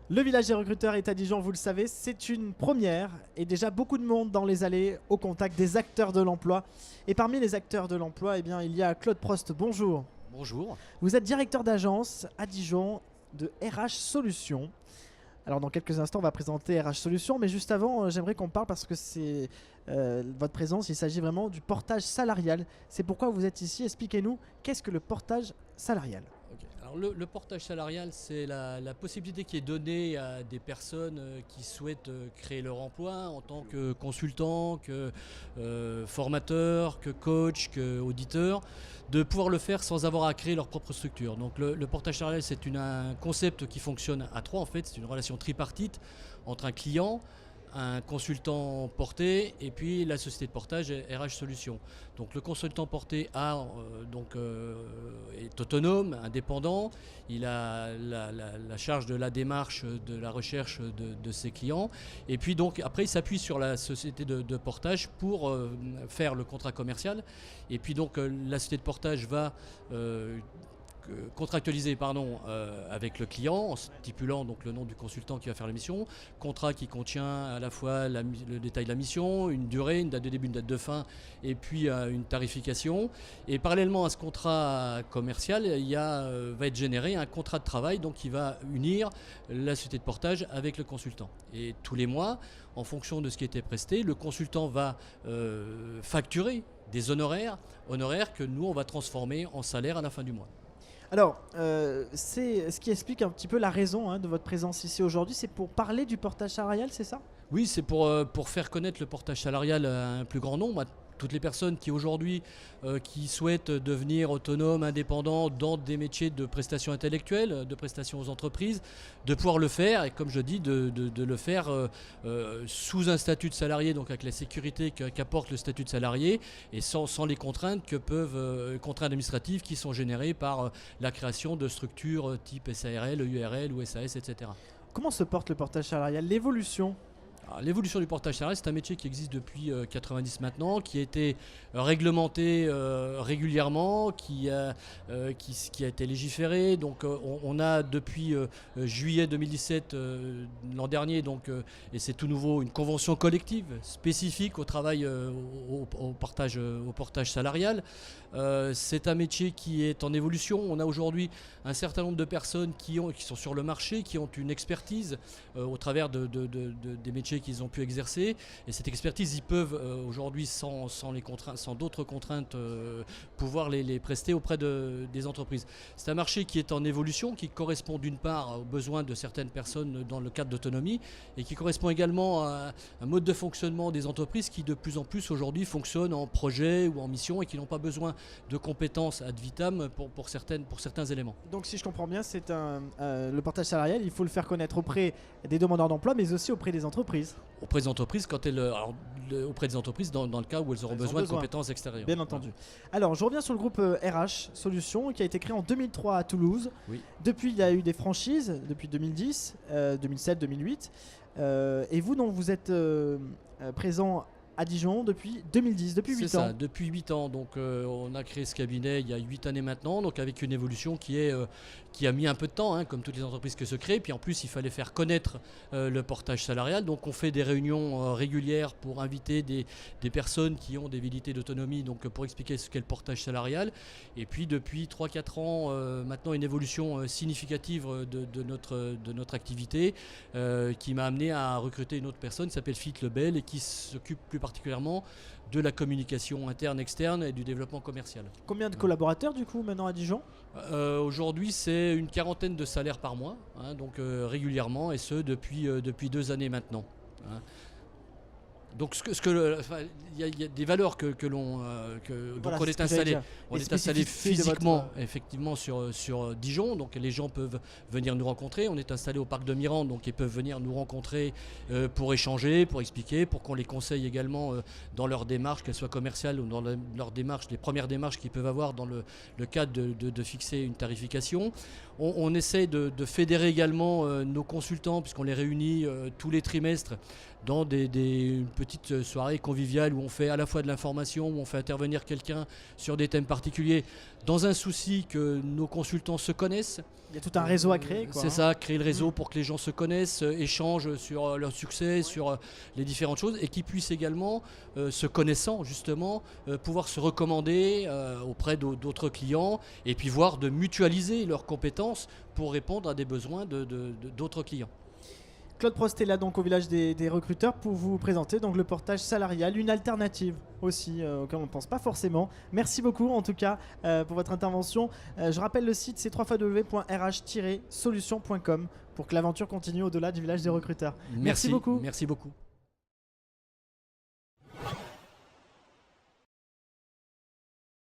Le village des recruteurs est à Dijon, vous le savez, c'est une première et déjà beaucoup de monde dans les allées au contact des acteurs de l'emploi. Et parmi les acteurs de l'emploi, eh bien, il y a Claude Prost. Bonjour. Bonjour. Vous êtes directeur d'agence à Dijon de RH Solutions. Alors dans quelques instants, on va présenter RH Solutions, mais juste avant, j'aimerais qu'on parle parce que c'est votre présence, il s'agit vraiment du portage salarial. C'est pourquoi vous êtes ici. Expliquez-nous, qu'est-ce que le portage salarial ? Okay. Alors le portage salarial, c'est la possibilité qui est donnée à des personnes qui souhaitent créer leur emploi en tant que consultant, que formateur, que coach, que auditeur, de pouvoir le faire sans avoir à créer leur propre structure. Donc le portage salarial, c'est un concept qui fonctionne à trois en fait. C'est une relation tripartite entre un client, un consultant porté et puis la société de portage RH Solutions. Donc le consultant porté est autonome, indépendant, il a la charge de la démarche, de la recherche de ses clients et puis donc après il s'appuie sur la société de portage pour faire le contrat commercial et puis donc la société de portage va contractualisé avec le client en stipulant donc le nom du consultant qui va faire la mission, contrat qui contient à la fois le détail de la mission, une durée, une date de début, une date de fin et puis une tarification. Et parallèlement à ce contrat commercial, va être généré un contrat de travail donc qui va unir la société de portage avec le consultant. Et tous les mois, en fonction de ce qui était presté, le consultant va facturer des honoraires que nous on va transformer en salaire à la fin du mois. Alors, c'est ce qui explique un petit peu la raison de votre présence ici aujourd'hui, c'est pour parler du portage salarial, c'est ça ? Oui, c'est pour faire connaître le portage salarial à un plus grand nombre. Toutes les personnes qui aujourd'hui qui souhaitent devenir autonomes, indépendants dans des métiers de prestations intellectuelles, de prestations aux entreprises, de pouvoir le faire et comme je dis de le faire sous un statut de salarié, donc avec la sécurité qu'apporte le statut de salarié et sans les contraintes que peuvent contraintes administratives qui sont générées par la création de structures type SARL, EURL ou SAS, etc. Comment se porte le portage salarial ? L'évolution ? Alors, l'évolution du portage salarial, c'est un métier qui existe depuis 90 maintenant, qui a été réglementé régulièrement, qui a été légiféré. Donc on a depuis juillet 2017, l'an dernier, et c'est tout nouveau, une convention collective spécifique au travail au portage salarial. C'est un métier qui est en évolution. On a aujourd'hui un certain nombre de personnes qui sont sur le marché, qui ont une expertise au travers des métiers qu'ils ont pu exercer. Et cette expertise, ils peuvent aujourd'hui, sans d'autres contraintes, pouvoir les prester auprès des entreprises. C'est un marché qui est en évolution, qui correspond d'une part aux besoins de certaines personnes dans le cadre d'autonomie et qui correspond également à un mode de fonctionnement des entreprises qui de plus en plus aujourd'hui fonctionnent en projet ou en mission et qui n'ont pas besoin de compétences ad vitam pour certains éléments. Donc si je comprends bien, c'est le portage salarial, il faut le faire connaître auprès des demandeurs d'emploi mais aussi auprès des entreprises. Auprès des entreprises, auprès des entreprises dans le cas où elles auront besoin de compétences extérieures. Bien entendu. Alors je reviens sur le groupe RH Solutions qui a été créé en 2003 à Toulouse. Oui. Depuis il y a eu des franchises depuis 2010, 2007, 2008. Et vous donc vous êtes présent à Dijon depuis 2010, depuis 8 ans. C'est ça, depuis 8 ans. Donc on a créé ce cabinet il y a 8 années maintenant, donc avec une évolution qui a mis un peu de temps, comme toutes les entreprises que se créent. Puis en plus, il fallait faire connaître le portage salarial. Donc on fait des réunions régulières pour inviter des personnes qui ont des velléités d'autonomie, donc pour expliquer ce qu'est le portage salarial. Et puis depuis 3-4 ans, maintenant une évolution significative de notre activité qui m'a amené à recruter une autre personne qui s'appelle Philippe Lebel et qui s'occupe plus particulièrement de la communication interne, externe et du développement commercial. Combien de collaborateurs du coup maintenant à Dijon ? Aujourd'hui c'est une quarantaine de salaires par mois, donc régulièrement et ce depuis 2 années maintenant. Donc il y a des valeurs donc on est installé. On est installé physiquement, effectivement, sur Dijon. Donc les gens peuvent venir nous rencontrer. On est installé au parc de Mirande, donc ils peuvent venir nous rencontrer pour échanger, pour expliquer, pour qu'on les conseille également dans leur démarche, qu'elle soit commerciale ou dans leur démarche, les premières démarches qu'ils peuvent avoir dans le cadre de fixer une tarification. On essaie de fédérer également nos consultants, puisqu'on les réunit tous les trimestres dans une petite petite soirée conviviale où on fait à la fois de l'information, où on fait intervenir quelqu'un sur des thèmes particuliers, dans un souci que nos consultants se connaissent. Il y a tout un réseau à créer, quoi. C'est ça, créer le réseau pour que les gens se connaissent, échangent sur leur succès, sur les différentes choses, et qu'ils puissent également, se connaissant justement, pouvoir se recommander auprès d'autres clients, et puis voir de mutualiser leurs compétences pour répondre à des besoins d'autres clients. Claude Prost est là donc au village des recruteurs pour vous présenter donc le portage salarial, une alternative aussi auquel on ne pense pas forcément. Merci beaucoup en tout cas pour votre intervention. Je rappelle le site, c'est www.rh-solution.com pour que l'aventure continue au-delà du village des recruteurs. Merci beaucoup. Merci beaucoup.